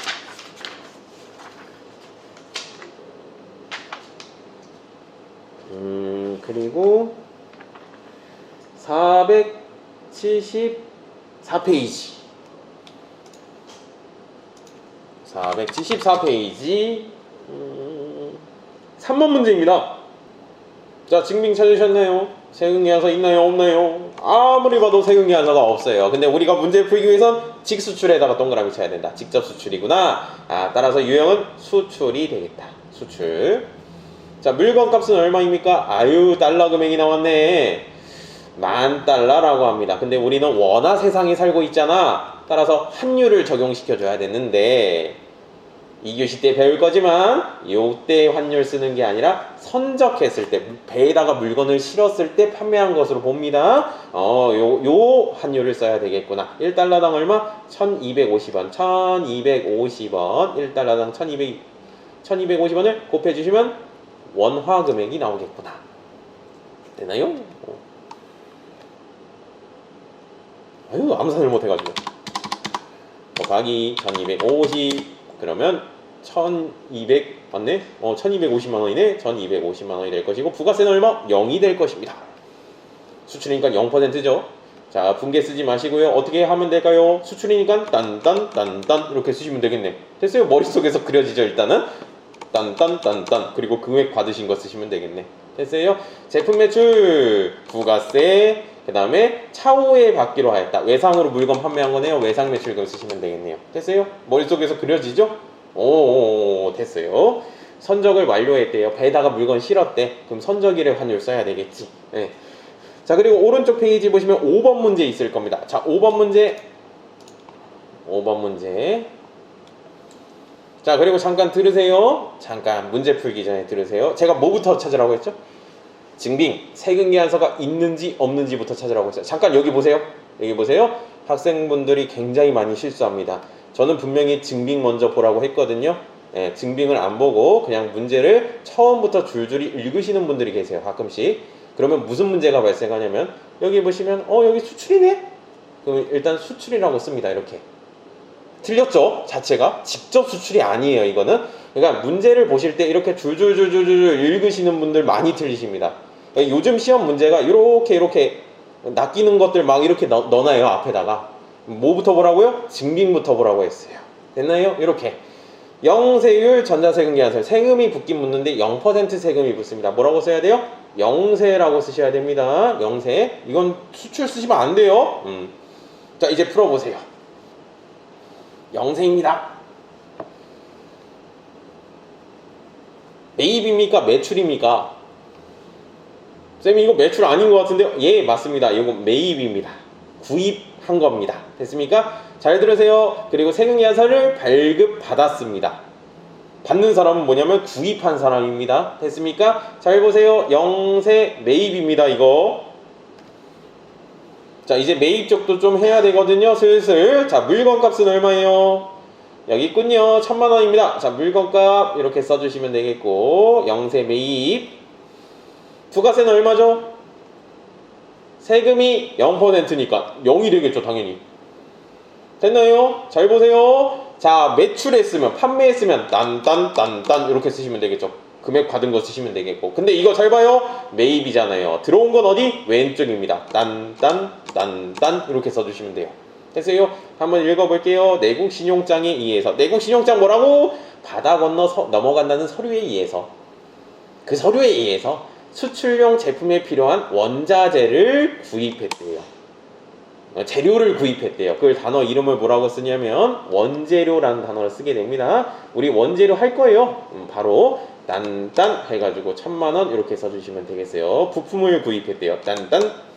그리고 474페이지 474페이지 3번 문제입니다. 자, 증빙 찾으셨나요? 세금계산서 있나요? 없나요? 아무리 봐도 세금계산서가 없어요. 근데 우리가 문제 풀기 위해선 직수출에다가 동그라미 쳐야 된다. 직접 수출이구나. 따라서 유형은 수출이 되겠다. 수출. 자, 물건값은 얼마입니까? 아유, 달러 금액이 나왔네. $10,000라고 합니다. 근데 우리는 원화 세상에 살고 있잖아. 따라서 환율을 적용시켜줘야 되는데 2교시 때 배울 거지만 요때 환율 쓰는 게 아니라 선적했을 때 배에다가 물건을 실었을 때 판매한 것으로 봅니다. 요 환율을 써야 되겠구나. 1달러당 얼마? 1250원. 1250원. 1달러당 1250원을 곱해주시면 원화 금액이 나오겠구나. 되나요? 아유, 아무 상을 못해가지고. 곱하기 1250 그러면 1200 맞네? 1250만 원이네. 1250만 원이 될 것이고 부가세는 얼마? 0이 될 것입니다. 수출이니까 0%죠. 자, 분계 쓰지 마시고요. 어떻게 하면 될까요? 수출이니까 딴딴딴딴 이렇게 쓰시면 되겠네. 됐어요? 머릿속에서 그려지죠. 일단은 딴딴딴딴 그리고 금액 받으신 거 쓰시면 되겠네. 됐어요? 제품 매출 부가세 그 다음에 차후에 받기로 하였다. 외상으로 물건 판매한 거네요. 외상 매출금 쓰시면 되겠네요. 됐어요? 머릿속에서 그려지죠? 오, 됐어요. 선적을 완료했대요. 배에다가 물건 실었대. 그럼 선적일의 환율 써야 되겠지. 네. 자, 그리고 오른쪽 페이지 보시면 5번 문제 있을 겁니다. 자, 5번 문제. 자, 그리고 잠깐 들으세요. 잠깐 문제 풀기 전에 들으세요. 제가 뭐부터 찾으라고 했죠? 증빙, 세금계산서가 있는지 없는지부터 찾으라고 했어요. 잠깐 여기 보세요. 여기 보세요. 학생분들이 굉장히 많이 실수합니다. 저는 분명히 증빙 먼저 보라고 했거든요. 네, 증빙을 안 보고 그냥 문제를 처음부터 줄줄이 읽으시는 분들이 계세요. 가끔씩. 그러면 무슨 문제가 발생하냐면 여기 보시면 여기 수출이네? 그럼 일단 수출이라고 씁니다. 이렇게. 틀렸죠? 자체가 직접 수출이 아니에요. 이거는. 그러니까 문제를 보실 때 이렇게 줄줄줄줄줄 읽으시는 분들 많이 틀리십니다. 그러니까 요즘 시험 문제가 이렇게 낚이는 것들 막 이렇게 넣어놔요. 앞에다가. 뭐부터 보라고요? 증빙부터 보라고 했어요. 됐나요? 이렇게. 영세율 전자세금계산서. 세금이 붙긴 묻는데 0% 세금이 붙습니다. 뭐라고 써야 돼요? 영세라고 쓰셔야 됩니다. 영세. 이건 수출 쓰시면 안 돼요. 자, 이제 풀어보세요. 영세입니다. 매입입니까? 매출입니까? 쌤이 이거 매출 아닌 것 같은데요? 예, 맞습니다. 이거 매입입니다. 구입한 겁니다. 됐습니까? 잘 들으세요. 그리고 세금계산서를 발급받았습니다. 받는 사람은 뭐냐면 구입한 사람입니다. 됐습니까? 잘 보세요. 영세 매입입니다. 이거. 자, 이제 매입 쪽도 좀 해야 되거든요. 슬슬. 자, 물건값은 얼마예요? 여기 있군요. 1000만 원입니다. 자, 물건값 이렇게 써주시면 되겠고 영세 매입. 부가세는 얼마죠? 세금이 0%니까 0이 되겠죠. 당연히. 됐나요? 잘 보세요. 자, 매출했으면 판매했으면 딴딴딴딴 이렇게 쓰시면 되겠죠. 금액 받은 거 쓰시면 되겠고. 근데 이거 잘 봐요. 매입이잖아요. 들어온 건 어디? 왼쪽입니다. 딴딴딴딴 이렇게 써주시면 돼요. 됐어요? 한번 읽어볼게요. 내국 신용장에 의해서. 내국 신용장 뭐라고? 바다 건너 넘어간다는 서류에 의해서. 그 서류에 의해서 수출용 제품에 필요한 원자재를 구입했대요. 재료를 구입했대요. 그 단어 이름을 뭐라고 쓰냐면 원재료라는 단어를 쓰게 됩니다. 우리 원재료 할 거예요. 바로 딴딴 해가지고 1000만 원 이렇게 써주시면 되겠어요. 부품을 구입했대요. 딴딴.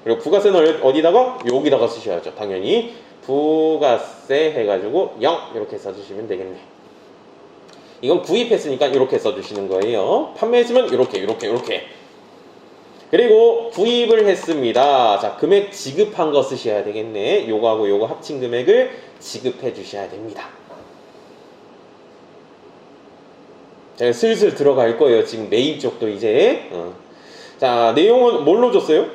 그리고 부가세는 어디다가? 여기다가 쓰셔야죠. 당연히 부가세 해가지고 0 이렇게 써주시면 되겠네. 이건 구입했으니까 이렇게 써주시는 거예요. 판매했으면 이렇게. 그리고 구입을 했습니다. 자, 금액 지급한 거 쓰셔야 되겠네. 요거하고 요거 합친 금액을 지급해 주셔야 됩니다. 자, 슬슬 들어갈 거예요. 지금 매입 쪽도 이제. 자, 내용은 뭘로 줬어요?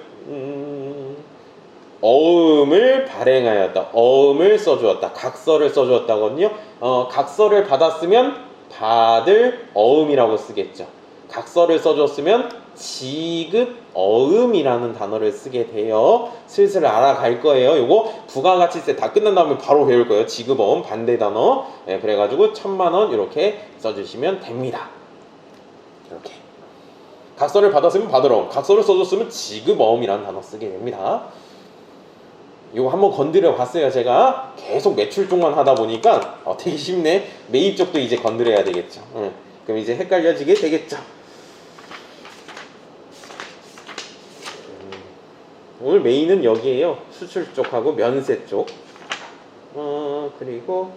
어음을 발행하였다. 어음을 써주었다. 각서를 써주었다거든요. 각서를 받았으면 받을 어음이라고 쓰겠죠. 각서를 써줬으면 지급 어음이라는 단어를 쓰게 돼요. 슬슬 알아갈 거예요. 요거 부가가치세 다 끝난 다음에 바로 배울 거예요. 지급 어음 반대 단어. 네, 그래가지고 1000만 원 이렇게 써주시면 됩니다. 이렇게. 각서를 받았으면 받을 어음, 각서를 써줬으면 지급 어음이라는 단어 쓰게 됩니다. 이거 한번 건드려 봤어요. 제가 계속 매출 쪽만 하다 보니까 되게 쉽네. 매입 쪽도 이제 건드려야 되겠죠. 그럼 이제 헷갈려지게 되겠죠. 오늘 메인은 여기에요. 수출 쪽하고 면세 쪽. 그리고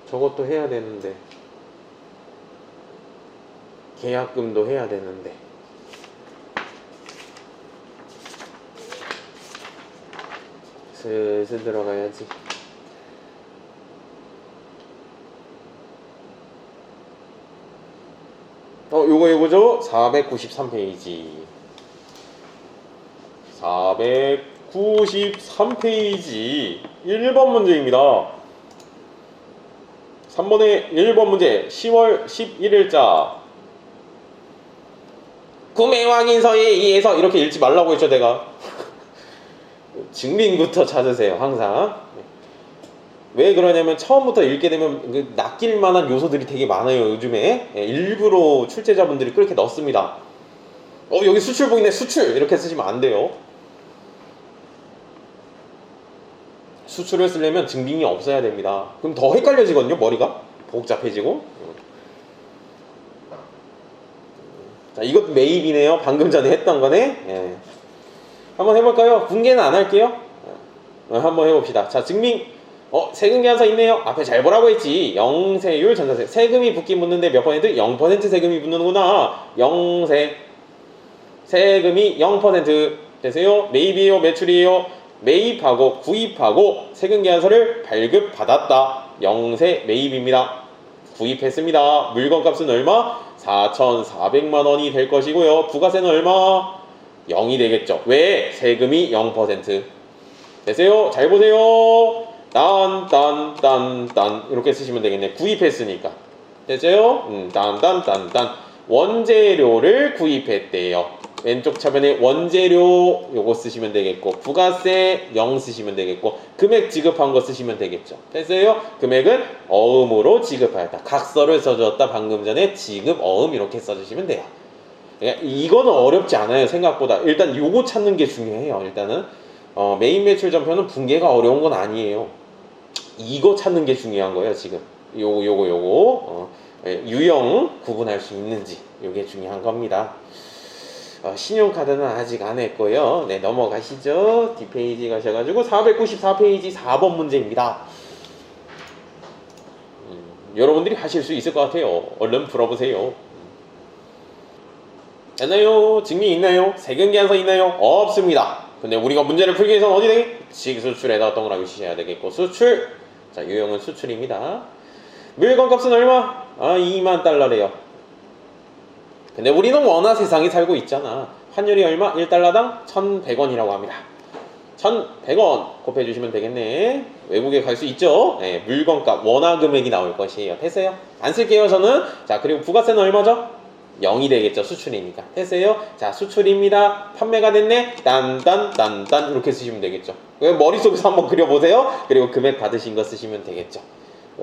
저것도 해야 되는데, 계약금도 해야 되는데. 슬슬 들어가야지. 요거죠? 493페이지. 493페이지 1번 문제입니다. 3번의 1번 문제. 10월 11일자 구매 확인서에 의해서, 이렇게 읽지 말라고 했죠 내가. 증빙부터 찾으세요 항상. 왜 그러냐면 처음부터 읽게 되면 낚일 만한 요소들이 되게 많아요 요즘에. 일부러 출제자분들이 그렇게 넣습니다. 여기 수출 보이네, 수출, 이렇게 쓰시면 안 돼요. 수출을 쓰려면 증빙이 없어야 됩니다. 그럼 더 헷갈려지거든요, 머리가 복잡해지고. 자, 이것도 매입이네요. 방금 전에 했던 거네. 한번 해볼까요? 분개는 안 할게요. 한번 해봅시다. 자, 증빙. 세금계산서 있네요. 앞에 잘 보라고 했지. 영세율 전자세. 세금이 붙긴 붙는데 몇 퍼센트? 0% 세금이 붙는구나. 영세. 세금이 0% 되세요. 매입이에요, 매출이에요? 매입하고 구입하고 세금계산서를 발급받았다. 영세 매입입니다. 구입했습니다. 물건값은 얼마? 4,400만 원이 될 것이고요. 부가세는 얼마? 0이 되겠죠. 왜? 세금이 0% 되세요. 잘 보세요. 딴 이렇게 쓰시면 되겠네. 구입했으니까. 됐어요? 딴 원재료를 구입했대요. 왼쪽 차변에 원재료 요거 쓰시면 되겠고, 부가세 0 쓰시면 되겠고, 금액 지급한 거 쓰시면 되겠죠. 됐어요? 금액은 어음으로 지급하였다. 각서를 써줬다. 방금 전에 지급 어음 이렇게 써주시면 돼요. 그러니까 이거는 어렵지 않아요 생각보다. 일단 요거 찾는 게 중요해요. 일단은 메인 매출 전표는 분개가 어려운 건 아니에요. 이거 찾는 게 중요한 거예요 지금. 요거 유형 구분할 수 있는지, 요게 중요한 겁니다. 신용카드는 아직 안 했고요. 네, 넘어가시죠. 뒷페이지 가셔가지고 494페이지 4번 문제입니다. 여러분들이 하실 수 있을 것 같아요. 얼른 풀어보세요. 있나요? 증빙 있나요? 세금계산서 있나요? 없습니다. 근데 우리가 문제를 풀기 위해서는 어디 되게? 직수출에다 동그라미 치셔야 되겠고, 수출. 자, 유형은 수출입니다. 물건값은 얼마? 2만 달러래요. 근데 우리는 원화 세상에 살고 있잖아. 환율이 얼마? 1달러당 1,100원이라고 합니다. 1,100원 곱해주시면 되겠네. 외국에 갈 수 있죠? 네, 물건값, 원화 금액이 나올 것이에요. 됐어요? 안 쓸게요 저는. 자, 그리고 부가세는 얼마죠? 0이 되겠죠. 수출이니까. 됐어요? 자, 수출입니다. 판매가 됐네. 딴 이렇게 쓰시면 되겠죠. 머릿속에서 한번 그려보세요. 그리고 금액 받으신 거 쓰시면 되겠죠.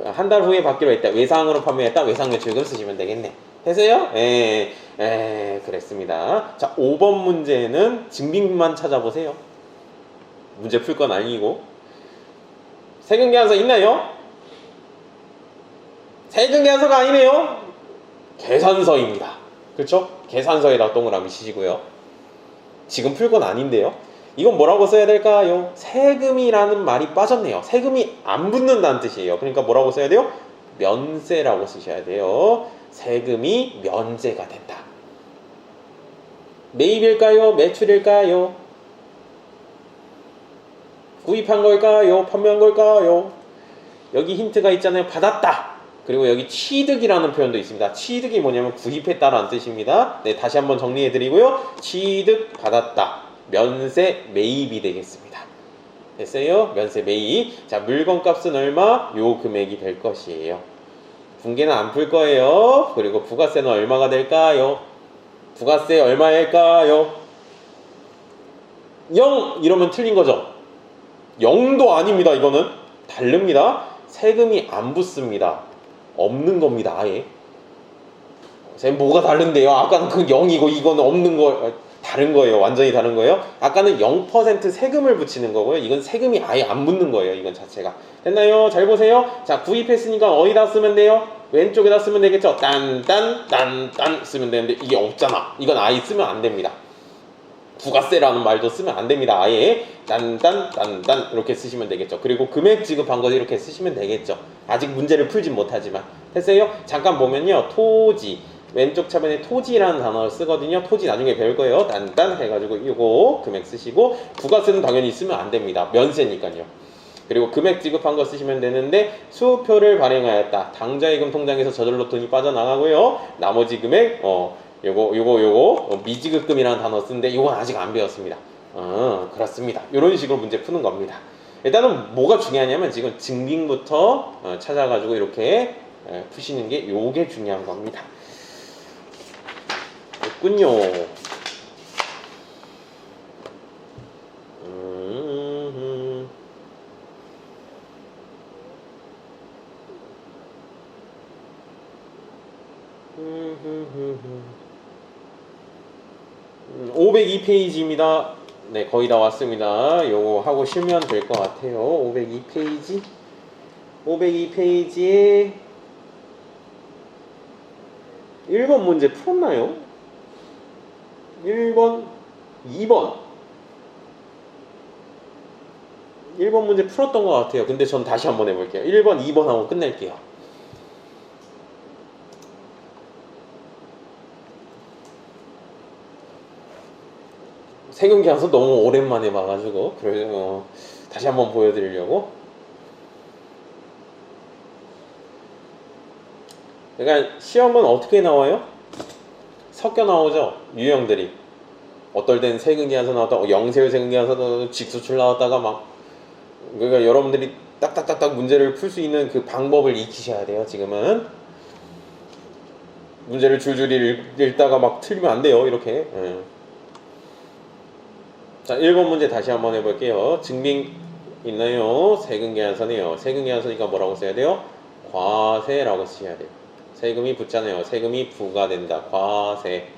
한 달 후에 받기로 했다. 외상으로 판매했다. 외상 매출금 쓰시면 되겠네. 됐어요? 그랬습니다. 자, 5번 문제는 증빙만 찾아보세요. 문제 풀 건 아니고. 세금계산서 있나요? 세금계산서가 아니네요. 계산서입니다. 그렇죠? 계산서에다 동그라미 치시고요. 지금 풀 건 아닌데요. 이건 뭐라고 써야 될까요? 세금이라는 말이 빠졌네요. 세금이 안 붙는다는 뜻이에요. 그러니까 뭐라고 써야 돼요? 면세라고 쓰셔야 돼요. 세금이 면제가 된다. 매입일까요? 매출일까요? 구입한 걸까요? 판매한 걸까요? 여기 힌트가 있잖아요. 받았다. 그리고 여기 취득이라는 표현도 있습니다. 취득이 뭐냐면 구입했다라는 뜻입니다. 네, 다시 한번 정리해드리고요. 취득 받았다. 면세 매입이 되겠습니다. 됐어요? 면세 매입. 자, 물건값은 얼마? 요 금액이 될 것이에요. 분개는 안 풀 거예요. 그리고 부가세는 얼마가 될까요? 부가세 얼마일까요? 0 이러면 틀린 거죠. 0도 아닙니다. 이거는 다릅니다. 세금이 안 붙습니다. 없는 겁니다. 아예. 쌤 뭐가 다른데요? 아까는 그 0이고 이거는 없는 거 다른 거예요. 완전히 다른 거예요. 아까는 0% 세금을 붙이는 거고요. 이건 세금이 아예 안 붙는 거예요. 이건 자체가. 됐나요? 잘 보세요. 자, 구입했으니까 어디다 쓰면 돼요? 왼쪽에다 쓰면 되겠죠. 딴 쓰면 되는데 이게 없잖아. 이건 아예 쓰면 안 됩니다. 부가세라는 말도 쓰면 안 됩니다. 아예 딴딴 이렇게 쓰시면 되겠죠. 그리고 금액 지급한 거 이렇게 쓰시면 되겠죠. 아직 문제를 풀진 못하지만. 됐어요? 잠깐 보면요. 토지 왼쪽 차변에 토지라는 단어를 쓰거든요. 토지 나중에 배울 거예요. 딴딴 해가지고 이거 금액 쓰시고 부가세는 당연히 쓰면 안 됩니다. 면세니까요. 그리고 금액 지급한 거 쓰시면 되는데 수표를 발행하였다. 당좌예금 통장에서 저절로 돈이 빠져나가고요. 나머지 금액 요거 미지급금이라는 단어 쓰는데 이건 아직 안 배웠습니다. 그렇습니다. 이런 식으로 문제 푸는 겁니다. 일단은 뭐가 중요하냐면 지금 증빙부터 찾아가지고 이렇게 푸시는 게 요게 중요한 겁니다. 됐군요. 음, 502페이지입니다. 네, 거의 다 왔습니다. 요거 하고 쉬면 될 것 같아요. 502페이지. 502페이지에 1번 문제 풀었나요? 1번, 2번. 1번 문제 풀었던 것 같아요. 근데 전 다시 한번 해볼게요. 1번, 2번 하고 끝낼게요. 세금계산서 너무 오랜만에 봐가지고 그래서 다시 한번 보여드리려고. 그러니까 시험은 어떻게 나와요? 섞여 나오죠. 유형들이. 어떨 땐 세금계산서 나왔다가 영세율 세금계산서 나왔다가 직수출 나왔다가 막. 그러니까 여러분들이 딱딱딱딱 문제를 풀 수 있는 그 방법을 익히셔야 돼요. 지금은 문제를 줄줄이 읽다가 막 틀리면 안 돼요. 이렇게. 자, 1번 문제 다시 한번 해볼게요. 증빙 있나요? 세금계산서네요. 세금계산서니까 뭐라고 써야 돼요? 과세라고 쓰셔야 돼요. 세금이 붙잖아요. 세금이 부과된다. 과세.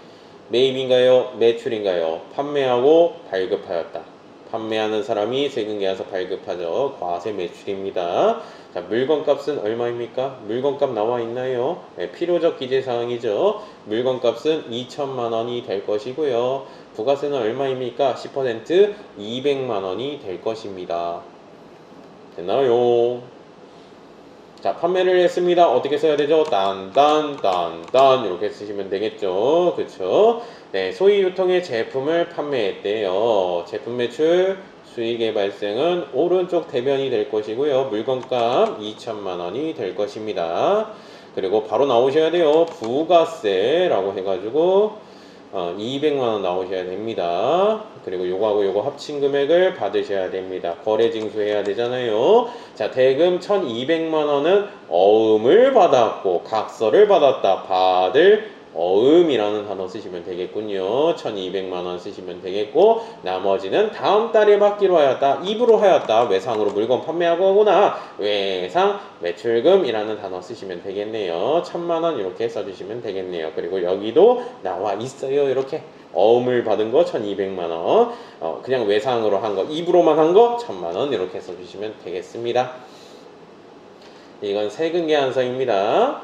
매입인가요? 매출인가요? 판매하고 발급하였다. 판매하는 사람이 세금계산서 발급하죠. 과세 매출입니다. 자, 물건값은 얼마입니까? 물건값 나와 있나요? 네, 필요적 기재사항이죠. 물건값은 2천만 원이 될 것이고요. 부가세는 얼마입니까? 10% 200만 원이 될 것입니다. 됐나요? 자, 판매를 했습니다. 어떻게 써야 되죠? 딴 이렇게 쓰시면 되겠죠. 그쵸? 네, 소위 유통의 제품을 판매했대요. 제품 매출 수익의 발생은 오른쪽 대변이 될 것이고요. 물건값 2천만 원이 될 것입니다. 그리고 바로 나오셔야 돼요. 부가세라고 해가지고 200만 원 나오셔야 됩니다. 그리고 요거하고 요거 합친 금액을 받으셔야 됩니다. 거래 징수해야 되잖아요. 자, 대금 1200만 원은 어음을 받았고 각서를 받았다. 받을 어음이라는 단어 쓰시면 되겠군요. 1200만 원 쓰시면 되겠고 나머지는 다음 달에 받기로 하였다. 입으로 하였다. 외상으로 물건 판매하고 오거나 외상 매출금이라는 단어 쓰시면 되겠네요. 1000만 원 이렇게 써주시면 되겠네요. 그리고 여기도 나와 있어요. 이렇게 어음을 받은 거 1200만 원 그냥 외상으로 한 거 입으로만 한 거 1000만 원 이렇게 써주시면 되겠습니다. 이건 세금계산서입니다.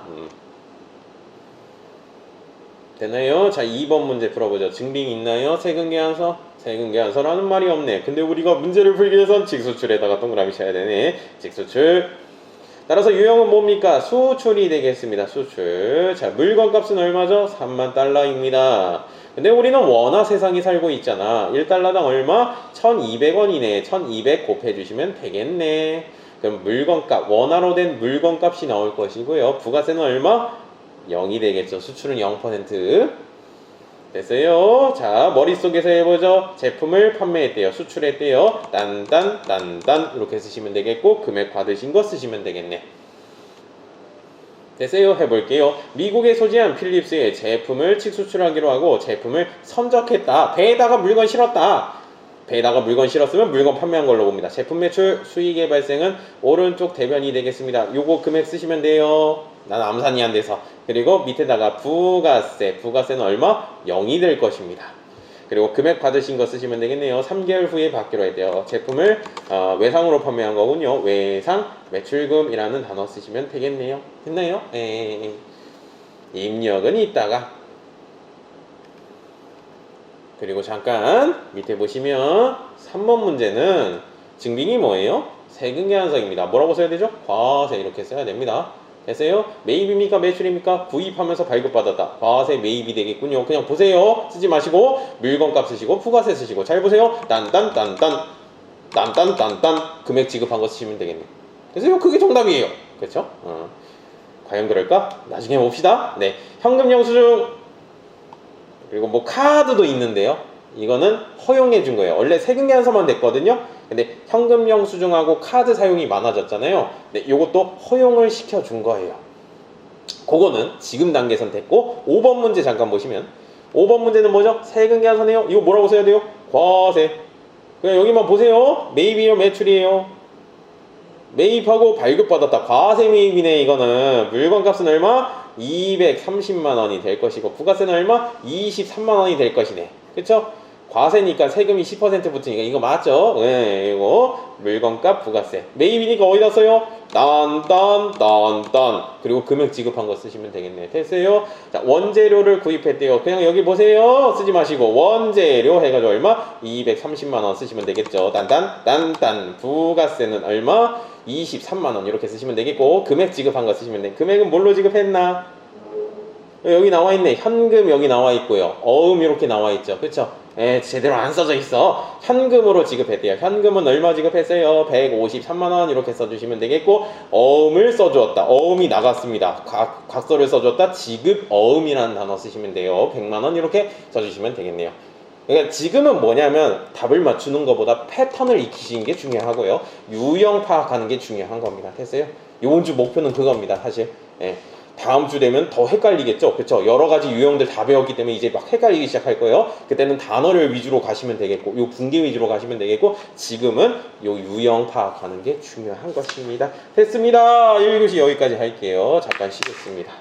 되나요? 자, 2번 문제 풀어보죠. 증빙 있나요? 세금계산서? 세금계산서라는 말이 없네. 근데 우리가 문제를 풀기 위해선 직수출에다가 동그라미 쳐야 되네. 직수출. 따라서 유형은 뭡니까? 수출이 되겠습니다. 수출. 자, 물건값은 얼마죠? 3만 달러입니다. 근데 우리는 원화 세상에 살고 있잖아. 1달러당 얼마? 1200원이네. 1200 곱해주시면 되겠네. 그럼 물건값, 원화로 된 물건값이 나올 것이고요. 부가세는 얼마? 0이 되겠죠. 수출은 0%. 됐어요. 자, 머릿속에서 해보죠. 제품을 판매했대요. 수출했대요. 딴 이렇게 쓰시면 되겠고 금액 받으신 거 쓰시면 되겠네. 됐어요. 해볼게요. 미국에 소지한 필립스의 제품을 직수출하기로 하고 제품을 선적했다. 배에다가 물건 실었다. 배에다가 물건 실었으면 물건 판매한 걸로 봅니다. 제품 매출 수익의 발생은 오른쪽 대변이 되겠습니다. 요거 금액 쓰시면 돼요. 난 암산이 안 돼서. 그리고 밑에다가 부가세. 부가세는 얼마? 0이 될 것입니다. 그리고 금액 받으신 거 쓰시면 되겠네요. 3개월 후에 받기로 했대요. 제품을 외상으로 판매한 거군요. 외상 매출금이라는 단어 쓰시면 되겠네요. 됐나요? 입력은 이따가. 그리고 잠깐 밑에 보시면 3번 문제는 증빙이 뭐예요? 세근계산서입니다. 뭐라고 써야 되죠? 과세 이렇게 써야 됩니다. 됐어요? 매입입니까? 매출입니까? 구입하면서 발급받았다. 과세 매입이 되겠군요. 그냥 보세요. 쓰지 마시고 물건값 쓰시고 부가세 쓰시고 잘 보세요. 딴딴딴딴 금액 지급한 거 쓰시면 되겠네요. 됐어요? 그게 정답이에요. 그렇죠? 과연 그럴까? 나중에 봅시다. 네, 현금 영수증 그리고 뭐 카드도 있는데요. 이거는 허용해 준 거예요. 원래 세금계산서만 됐거든요. 근데 현금 영수증하고 카드 사용이 많아졌잖아요. 네, 요것도 허용을 시켜준 거예요. 그거는 지금 단계선 됐고 5번 문제 잠깐 보시면 5번 문제는 뭐죠? 세금계산서네요. 이거 뭐라고 써야 돼요? 과세. 그냥 여기만 보세요. 매입이에요? 매출이에요? 매입하고 발급받았다. 과세 매입이네. 이거는 물건값은 얼마? 230만 원이 될 것이고 부가세는 얼마? 23만 원이 될 것이네. 그쵸? 과세니까 세금이 10% 붙으니까 이거 맞죠? 네, 이거 물건값 부가세. 매입이니까 어디다 써요? 딴 그리고 금액 지급한 거 쓰시면 되겠네. 됐어요? 자, 원재료를 구입했대요. 그냥 여기 보세요. 쓰지 마시고 원재료 해가지고 얼마? 230만 원 쓰시면 되겠죠. 딴 부가세는 얼마? 23만 원 이렇게 쓰시면 되겠고 금액 지급한 거 쓰시면 돼. 금액은 뭘로 지급했나? 여기 나와 있네. 현금 여기 나와 있고요. 어음 이렇게 나와 있죠. 그쵸? 제대로 안 써져 있어. 현금으로 지급했대요. 현금은 얼마 지급했어요? 153만원 이렇게 써주시면 되겠고 어음을 써주었다. 어음이 나갔습니다. 각서를 써줬다. 지급 어음이라는 단어 쓰시면 돼요. 100만원 이렇게 써주시면 되겠네요. 그러니까 지금은 뭐냐면 답을 맞추는 것보다 패턴을 익히시는 게 중요하고요. 유형 파악하는 게 중요한 겁니다. 됐어요? 이번 주 목표는 그겁니다. 사실. 다음 주 되면 더 헷갈리겠죠. 그렇죠? 여러 가지 유형들 다 배웠기 때문에 이제 막 헷갈리기 시작할 거예요. 그때는 단어를 위주로 가시면 되겠고 요 분계 위주로 가시면 되겠고 지금은 요 유형 파악하는 게 중요한 것입니다. 됐습니다. 1교시 여기까지 할게요. 잠깐 쉬겠습니다.